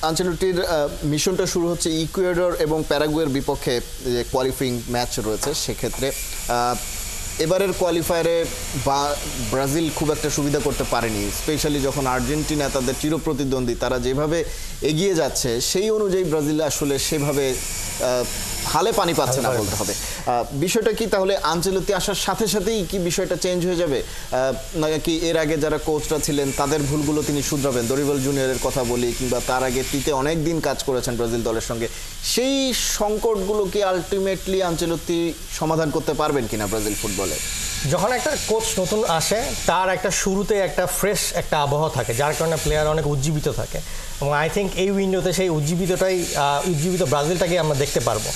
আনচেলত্তির মিশনটা শুরু হচ্ছে ইকুয়েডর এবং প্যারাগুয়ের বিপক্ষে যে কোয়ালিফাইং ম্যাচ রয়েছে সেক্ষেত্রে এবারের কোয়ালিফায়ারে ব্রাজিল খুব একটা সুবিধা করতে পারেনি, স্পেশালি যখন আর্জেন্টিনা তাদের চিরপ্রতিদ্বন্দ্বী তারা যেভাবে এগিয়ে যাচ্ছে সেই অনুযায়ী ব্রাজিল আসলে সেভাবে হালে পানি পাচ্ছে না বলতে হবে। বিষয়টা কি তাহলে আনচেলত্তি আসার সাথে সাথেই কি বিষয়টা চেঞ্জ হয়ে যাবে, নাকি এর আগে যারা কোচরা ছিলেন তাদের ভুলগুলো তিনি শুধরাবেন? দরিভাল জুনিয়রের কথা বলি, কিংবা তার আগে তিতে অনেক দিন কাজ করেছেন ব্রাজিল দলের সঙ্গে, সেই সংকটগুলো কি আলটিমেটলি আনচেলত্তি সমাধান করতে পারবেন কিনা ব্রাজিল ফুটবলে? যখন একটা কোচ নতুন আসে তার একটা শুরুতে একটা ফ্রেশ একটা আবহাওয়া থাকে, যার কারণে প্লেয়ার অনেক উজ্জীবিত থাকে, এবং আই থিঙ্ক এই উইন্ডোতে সেই উজ্জীবিত ব্রাজিলটাকে আমরা দেখতে পারবো।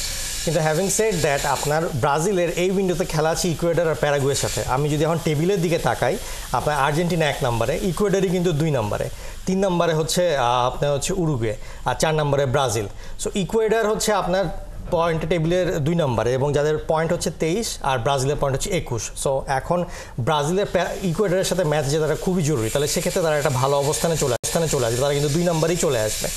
কিন্তু হ্যাভিং সেড দ্যাট, আপনার ব্রাজিলের এই উইন্ডোতে খেলা আছে ইকুয়েডর আর প্যারাগুয়ের সাথে। আমি যদি এখন টেবিলের দিকে তাকাই, আপনার আর্জেন্টিনা 1 নম্বরে, ইকুয়েডরই কিন্তু 2 নম্বরে, 3 নম্বরে হচ্ছে আপনার হচ্ছে উরুগুয়ে, আর 4 নম্বরে ব্রাজিল। সো ইকুয়েডর হচ্ছে আপনার পয়েন্ট টেবিলের 2 নম্বরে, এবং যাদের পয়েন্ট হচ্ছে 23 আর ব্রাজিলের পয়েন্ট হচ্ছে 21। সো এখন ব্রাজিলের ইকুয়েডরের সাথে ম্যাচ জেতাটা খুবই জরুরি, তাহলে সেক্ষেত্রে তারা একটা ভালো অবস্থানে চলে আসবে, তারা কিন্তু 2 নম্বরেই চলে আসবে।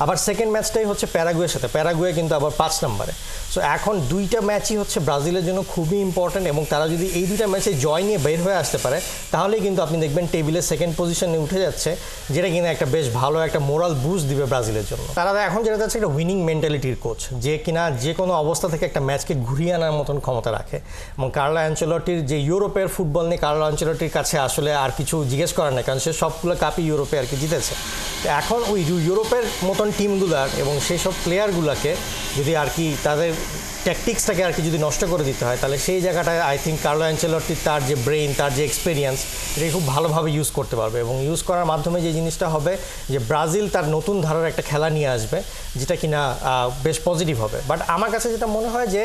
আবার সেকেন্ড ম্যাচটাই হচ্ছে প্যারাগুয়ের সাথে, প্যারাগুয়ে কিন্তু আবার 5 নম্বরে। সো এখন 2টা ম্যাচই হচ্ছে ব্রাজিলের জন্য খুবই ইম্পর্ট্যান্ট, এবং তারা যদি এই 2টা ম্যাচে জয় নিয়ে বের হয়ে আসতে পারে তাহলেই কিন্তু আপনি দেখবেন টেবিলের সেকেন্ড পজিশনে উঠে যাচ্ছে, যেটা কিন্তু একটা বেশ ভালো একটা মোরাল বুস্ট দিবে ব্রাজিলের জন্য। তারা এখন যেটা যাচ্ছে একটা উইনিং মেন্টালিটির কোচ, যে কিনা যে কোনো অবস্থা থেকে একটা ম্যাচকে ঘুরিয়ে আনার মতন ক্ষমতা রাখে। এবং কার্লো আনচেলত্তির যে ইউরোপের ফুটবল নিয়ে কার্লো আনচেলত্তির কাছে আসলে আর কিছু জিজ্ঞেস করার নেই, কারণ সে সবগুলো কাপই ইউরোপে আর কি জিতেছে। এখন ওই ইউরোপের মতন টিমগুলার এবং সেই সব প্লেয়ারগুলোকে যদি আর কি তাদের ট্যাকটিক্সটাকে আর কি যদি নষ্ট করে দিতে হয়, তাহলে সেই জায়গাটায় আই থিঙ্ক কার্লো আনচেলত্তি তার যে ব্রেইন, তার যে এক্সপিরিয়েন্স, এটাকে খুব ভালোভাবে ইউজ করতে পারবে, এবং ইউজ করার মাধ্যমে যে জিনিসটা হবে যে ব্রাজিল তার নতুন ধারার একটা খেলা নিয়ে আসবে, যেটা কিনা বেশ পজিটিভ হবে। বাট আমার কাছে যেটা মনে হয় যে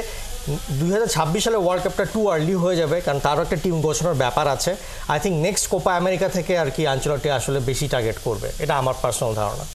2026 সালে ওয়ার্ল্ড কাপটা টু আর্লি হয়ে যাবে, কারণ তারও একটা টিম গোছানোর ব্যাপার আছে। I think next Copa America থেকে আর কি আনচেলত্তি আসলে বেশি টার্গেট করবে, এটা আমার পার্সোনাল ধারণা।